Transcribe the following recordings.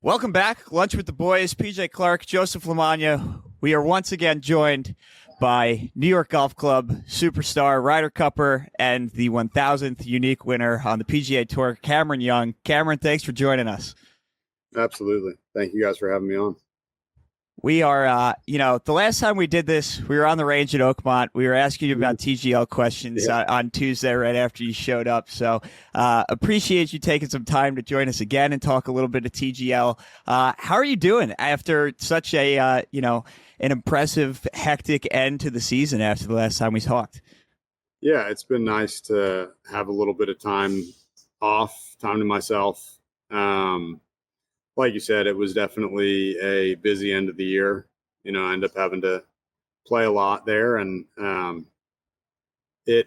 Welcome back. Lunch with the Boys, PJ Clark, Joseph LaMagna. We are once again joined by New York Golf Club superstar, Ryder Cupper, and the 1000th unique winner on the PGA Tour, Cameron Young. Cameron, thanks for joining us. Absolutely. Thank you guys for having me on. We are, the last time we did this, we were on the range at Oakmont. We were asking you about TGL questions on Tuesday right after you showed up. So appreciate you taking some time to join us again and talk a little bit of TGL. How are you doing after such a, an impressive, hectic end to the season after the last time we talked? Yeah, it's been nice to have a little bit of time off, time to myself. Like you said, it was definitely a busy end of the year. I ended up having to play a lot there, and it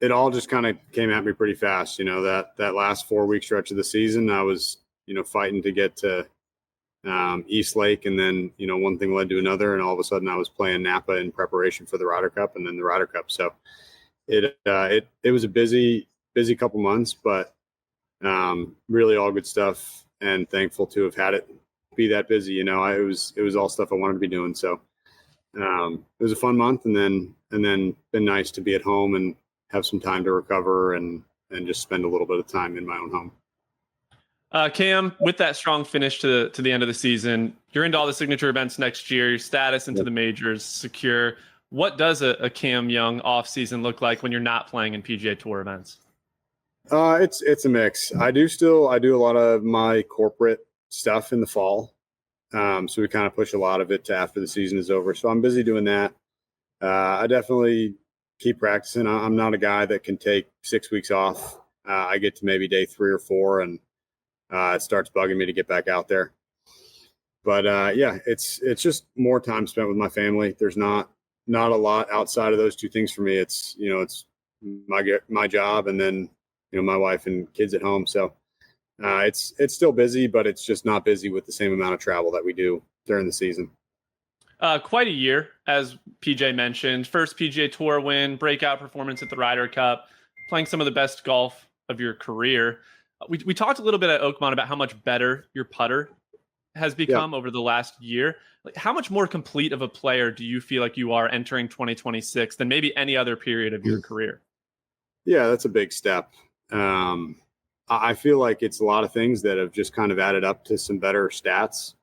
all just kind of came at me pretty fast. That last 4-week stretch of the season, I was fighting to get to East Lake, and then one thing led to another, and all of a sudden I was playing Napa in preparation for the Ryder Cup, and then the Ryder Cup. So it was a busy couple months, but really all good stuff. And thankful to have had it be that busy. It was all stuff I wanted to be doing. So it was a fun month, and then been nice to be at home and have some time to recover and just spend a little bit of time in my own home. Cam, with that strong finish to the end of the season, you're into all the signature events next year. Your status into the majors secure. What does a Cam Young off season look like when you're not playing in PGA Tour events? It's a mix. I do a lot of my corporate stuff in the fall. So we kind of push a lot of it to after the season is over. So I'm busy doing that. I definitely keep practicing. I'm not a guy that can take 6 weeks off. I get to maybe day 3 or 4 and it starts bugging me to get back out there. But it's just more time spent with my family. There's not a lot outside of those two things for me. It's my job, and then my wife and kids at home. So it's still busy, but it's just not busy with the same amount of travel that we do during the season. Quite a year, as PJ mentioned. First PGA Tour win, breakout performance at the Ryder Cup, playing some of the best golf of your career. We talked a little bit at Oakmont about how much better your putter has become over the last year. How much more complete of a player do you feel like you are entering 2026 than maybe any other period of your career? Yeah, that's a big step. I feel like it's a lot of things that have just kind of added up to some better stats.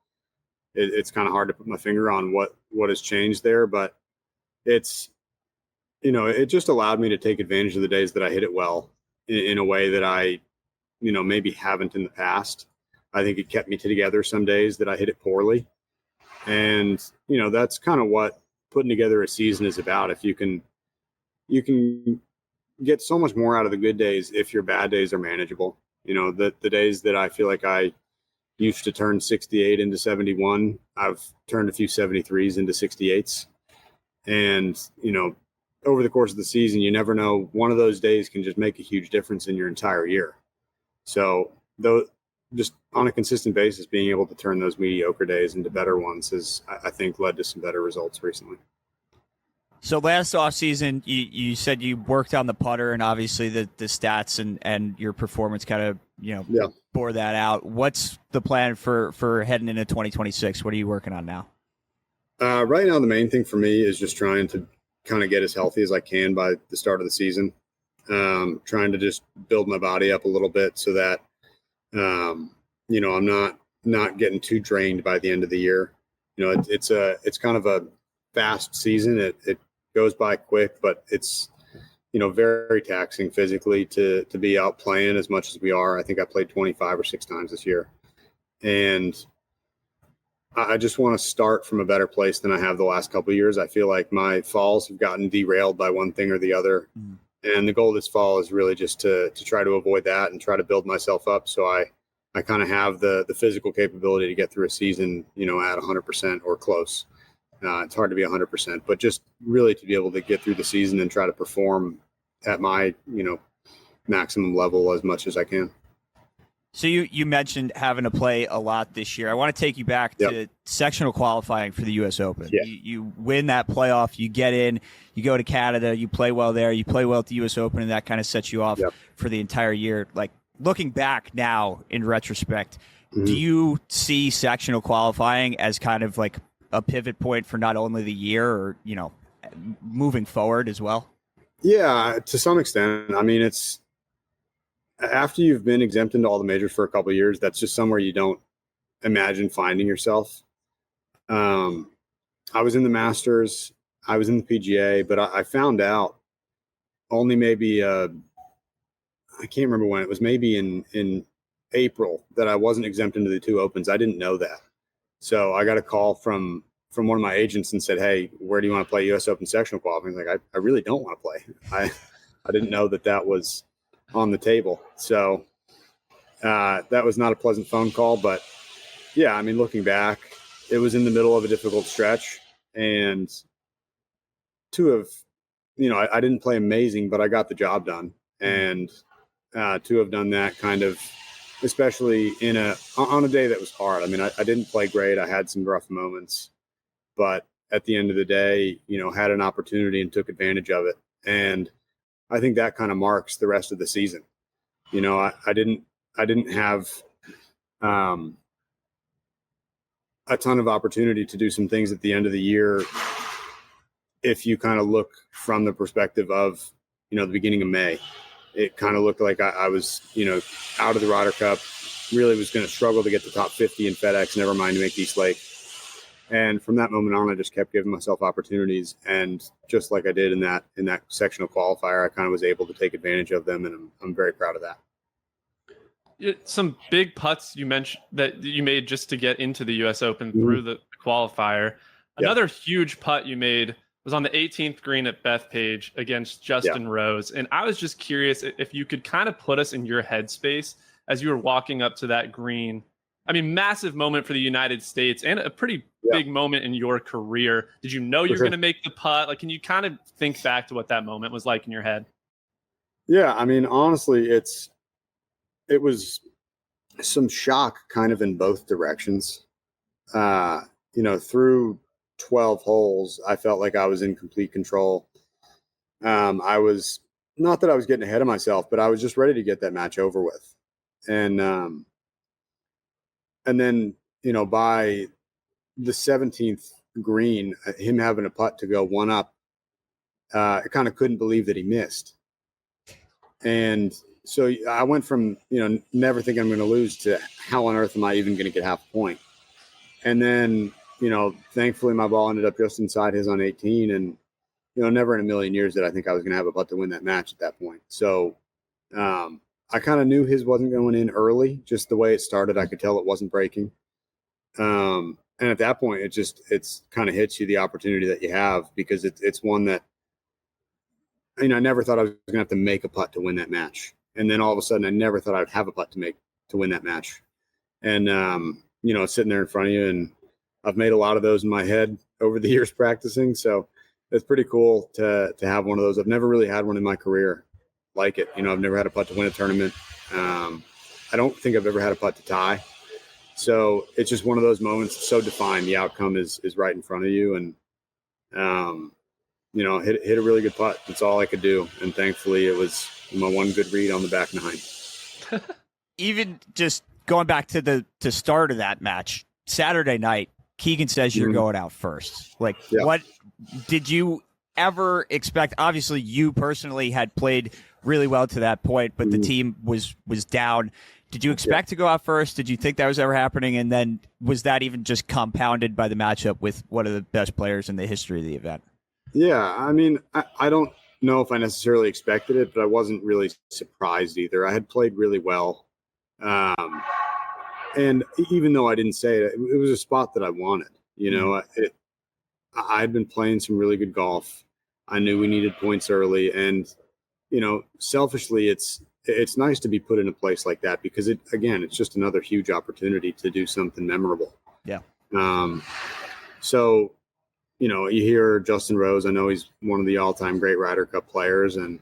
It's kind of hard to put my finger on what has changed there, but it's, it just allowed me to take advantage of the days that I hit it well in a way that I, maybe haven't in the past. I think it kept me together some days that I hit it poorly. And, that's kind of what putting together a season is about. If you can get so much more out of the good days if your bad days are manageable. The days that I feel like I used to turn 68 into 71, I've turned a few 73s into 68s. And, over the course of the season, you never know. One of those days can just make a huge difference in your entire year. So though, just on a consistent basis, being able to turn those mediocre days into better ones has, I think, led to some better results recently. So last offseason, you said you worked on the putter, and obviously the stats and your performance kind of, bore that out. What's the plan for heading into 2026? What are you working on now? Right now, the main thing for me is just trying to kind of get as healthy as I can by the start of the season. Trying to just build my body up a little bit so that, I'm not getting too drained by the end of the year. It's kind of a fast season. It goes by quick, but it's, very taxing physically to be out playing as much as we are. I think I played 25 or 6 times this year. And I just want to start from a better place than I have the last couple of years. I feel like my falls have gotten derailed by one thing or the other. Mm. And the goal this fall is really just to try to avoid that and try to build myself up. So I kind of have the physical capability to get through a season, at 100% or close. It's hard to be 100%, but just really to be able to get through the season and try to perform at my, maximum level as much as I can. So you mentioned having to play a lot this year. I want to take you back to sectional qualifying for the U.S. Open. Yeah. You win that playoff, you get in, you go to Canada, you play well there, you play well at the U.S. Open, and that kind of sets you off for the entire year. Like, looking back now in retrospect, do you see sectional qualifying as kind of like a pivot point for not only the year or, moving forward as well? Yeah, to some extent. I mean, it's after you've been exempt into all the majors for a couple of years, that's just somewhere you don't imagine finding yourself. I was in the Masters, I was in the PGA, but I found out only maybe I can't remember when it was, maybe in April, that I wasn't exempt into the 2 Opens. I didn't know that. So I got a call from one of my agents and said, "Hey, where do you want to play US Open sectional qualifying?" Like, I really don't want to play. I didn't know that was on the table. So that was not a pleasant phone call, but yeah, I mean, looking back, it was in the middle of a difficult stretch, and to have, I didn't play amazing, but I got the job done. And to have done that kind of, especially on a day that was hard. I mean, I didn't play great. I had some rough moments, but at the end of the day, had an opportunity and took advantage of it. And I think that kind of marks the rest of the season. I didn't have a ton of opportunity to do some things at the end of the year. If you kind of look from the perspective of, the beginning of May, it kind of looked like I was, out of the Ryder Cup, really was going to struggle to get the top 50 in FedEx, never mind to make East Lake. And from that moment on, I just kept giving myself opportunities. And just like I did in that sectional qualifier, I kind of was able to take advantage of them. And I'm very proud of that. Some big putts you mentioned that you made just to get into the US Open through the qualifier. Another huge putt you made was on the 18th green at Bethpage against Justin Rose. And I was just curious if you could kind of put us in your headspace as you were walking up to that green. I mean, massive moment for the United States and a pretty big moment in your career. Did you know you were going to make the putt? Like, can you kind of think back to what that moment was like in your head? Yeah, I mean, honestly, it was some shock kind of in both directions. Through 12 holes, I felt like I was in complete control. I was, not that I was getting ahead of myself, but I was just ready to get that match over with. And then, by the 17th green, him having a putt to go one up, I kind of couldn't believe that he missed. And so I went from, never thinking I'm going to lose to how on earth am I even going to get half a point? And then, thankfully my ball ended up just inside his on 18. And, never in a million years did I think I was going to have a putt to win that match at that point. So I kind of knew his wasn't going in early, just the way it started. I could tell it wasn't breaking. And at that point, it's kind of hits you the opportunity that you have, because it's one that, I never thought I was going to have to make a putt to win that match. And then all of a sudden, I never thought I'd have a putt to win that match. And, it's sitting there in front of you, and I've made a lot of those in my head over the years practicing. So it's pretty cool to have one of those. I've never really had one in my career like it. I've never had a putt to win a tournament. I don't think I've ever had a putt to tie. So it's just one of those moments that's so defined. The outcome is right in front of you. And, hit a really good putt. That's all I could do. And thankfully it was my one good read on the back nine. Even just going back to the start of that match, Saturday night, Keegan says you're going out first. Like, what did you ever expect? Obviously, you personally had played really well to that point, but the team was down. Did you expect to go out first? Did you think that was ever happening? And then was that even just compounded by the matchup with one of the best players in the history of the event? Yeah, I mean, I don't know if I necessarily expected it, but I wasn't really surprised either. I had played really well. And even though I didn't say it, it was a spot that I wanted. I'd been playing some really good golf. I knew we needed points early. And, selfishly, it's nice to be put in a place like that, because it's just another huge opportunity to do something memorable. Yeah. So, you hear Justin Rose. I know he's one of the all-time great Ryder Cup players, and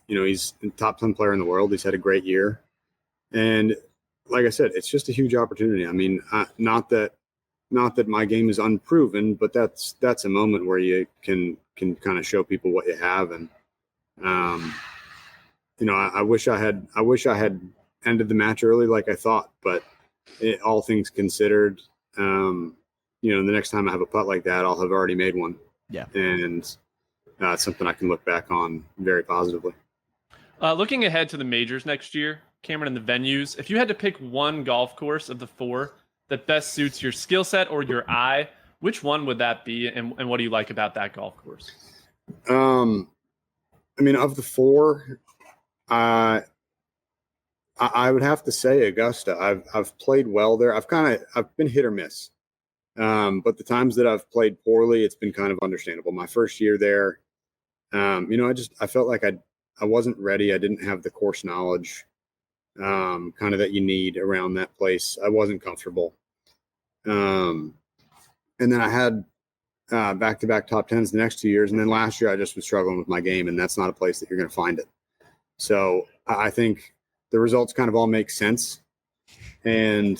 he's a top 10 player in the world. He's had a great year, and like I said, it's just a huge opportunity. I mean, not that my game is unproven, but that's a moment where you can kind of show people what you have, and I wish I had ended the match early like I thought, but all things considered, the next time I have a putt like that, I'll have already made one. Yeah. And it's something I can look back on very positively. Looking ahead to the majors next year, Cameron, and the venues, if you had to pick one golf course of the 4 that best suits your skill set or your eye, which one would that be, and what do you like about that golf course? Of the 4, I would have to say Augusta. I've played well there. I've been hit or miss, but the times that I've played poorly, it's been kind of understandable. My first year there, I felt like I wasn't ready. I didn't have the course knowledge, kind of that you need around that place. I wasn't comfortable. And then I had back-to-back top 10s the next 2 years. And then last year I just was struggling with my game, and that's not a place that you're going to find it. So I think the results kind of all make sense. And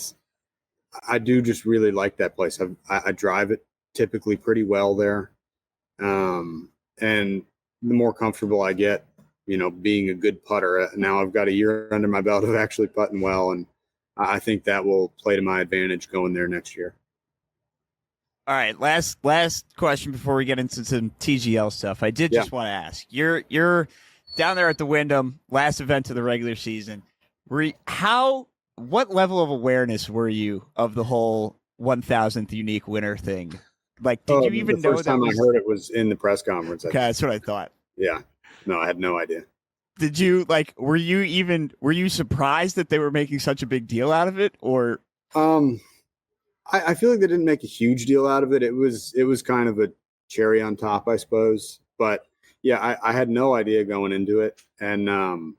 I do just really like that place. I drive it typically pretty well there. And the more comfortable I get, being a good putter, now I've got a year under my belt of actually putting well. And I think that will play to my advantage going there next year. All right, last question before we get into some TGL stuff. I did just want to ask. You're down there at the Wyndham, last event of the regular season. What level of awareness were you of the whole 1,000th unique winner thing? Like, did you even know that? The first time I heard it was in the press conference. Okay, that's what I thought. Yeah, no, I had no idea. Did you were you surprised that they were making such a big deal out of it, or? I feel like they didn't make a huge deal out of it. It was kind of a cherry on top, I suppose. But yeah, I had no idea going into it, and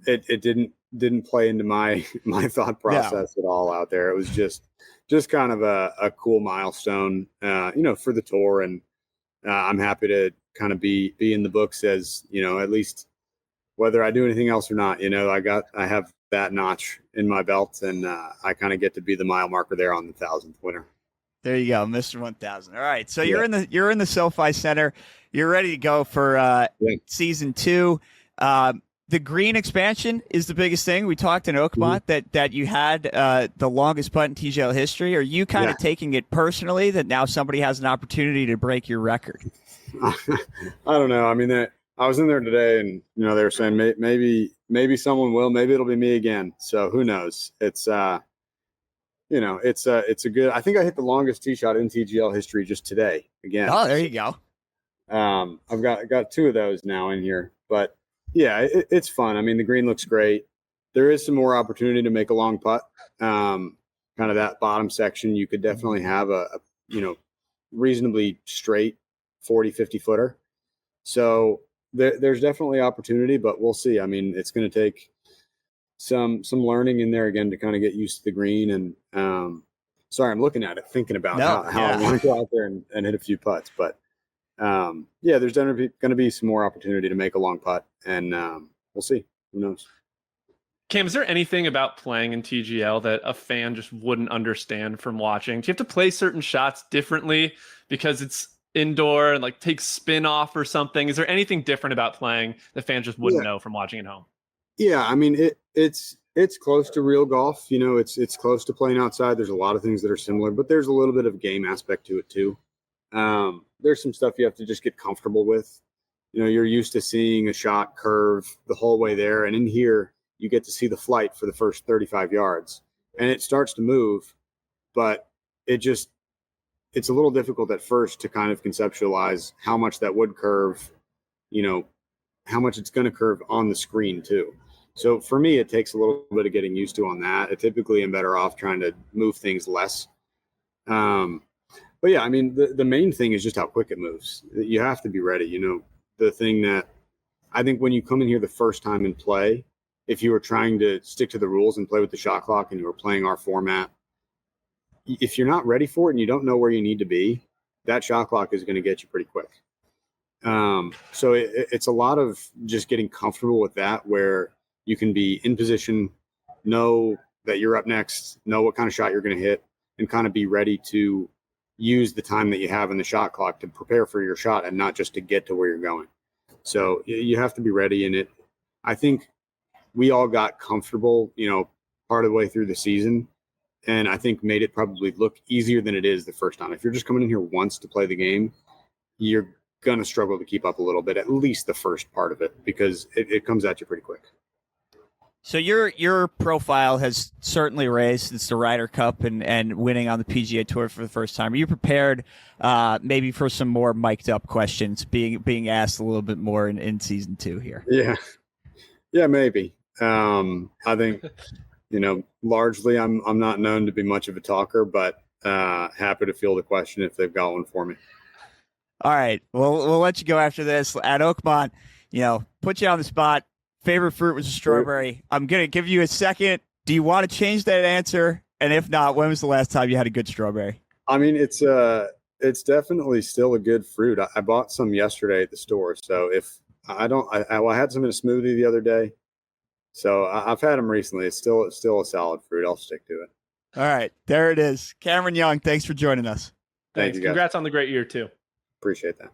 it didn't play into my thought process at all out there. It was just kind of a cool milestone, for the tour, and I'm happy to kind of be in the books as, at least whether I do anything else or not. I have that notch in my belt, and I kind of get to be the mile marker there on the 1,000th winner. There you go, Mr. 1000. All right, so you're in the SoFi Center. You're ready to go for season 2. The green expansion is the biggest thing. We talked in Oakmont that you had the longest putt in TGL history. Are you kind of taking it personally that now somebody has an opportunity to break your record? I don't know. I mean, I was in there today, and they were saying maybe someone will. Maybe it'll be me again. So who knows? It's it's a good. I think I hit the longest tee shot in TGL history just today again. Oh, there you go. I've got 2 of those now in here, but yeah, it's fun. I mean, the green looks great. There is some more opportunity to make a long putt. Kind of that bottom section, you could definitely have a reasonably straight 40, 50 footer. So there's definitely opportunity, but we'll see. I mean, it's going to take some learning in there again to kind of get used to the green. And sorry, I'm looking at it, thinking about how I want to go out there and hit a few putts. But there's definitely going to be some more opportunity to make a long putt, and we'll see. Who knows? Cam, is there anything about playing in TGL that a fan just wouldn't understand from watching? Do you have to play certain shots differently because it's indoor and take spin off or something? Is there anything different about playing that fans just wouldn't know from watching at home? Yeah, I mean, it's close to real golf. It's close to playing outside. There's a lot of things that are similar, but there's a little bit of game aspect to it too. There's some stuff you have to just get comfortable with. You're used to seeing a shot curve the whole way there, and in here you get to see the flight for the first 35 yards, and it starts to move, but it's a little difficult at first to kind of conceptualize how much that would curve, how much it's going to curve on the screen too. So for me, it takes a little bit of getting used to on that. I typically am better off trying to move things less. But yeah, I mean, the main thing is just how quick it moves. You have to be ready. The thing that I think when you come in here the first time and play, if you were trying to stick to the rules and play with the shot clock and you were playing our format, if you're not ready for it and you don't know where you need to be, that shot clock is going to get you pretty quick. So it's a lot of just getting comfortable with that, where you can be in position, know that you're up next, know what kind of shot you're going to hit, and kind of be ready to use the time that you have in the shot clock to prepare for your shot and not just to get to where you're going. So you have to be ready in it. I think we all got comfortable, part of the way through the season, and I think made it probably look easier than it is the first time. If you're just coming in here once to play the game, you're going to struggle to keep up a little bit, at least the first part of it, because it comes at you pretty quick. So your profile has certainly raised since the Ryder Cup and winning on the PGA Tour for the first time. Are you prepared maybe for some more mic'd up questions being asked a little bit more in season 2 here? Yeah, maybe. I think, largely I'm not known to be much of a talker, but happy to field a question if they've got one for me. All right. Well, we'll let you go after this. At Oakmont, put you on the spot. Favorite fruit was a strawberry. I'm going to give you a second. Do you want to change that answer? And if not, when was the last time you had a good strawberry? I mean, it's definitely still a good fruit. I bought some yesterday at the store. So if I had some in a smoothie the other day. So I've had them recently. It's still a solid fruit. I'll stick to it. All right. There it is. Cameron Young, thanks for joining us. Thanks. Thank you, guys. Congrats on the great year too. Appreciate that.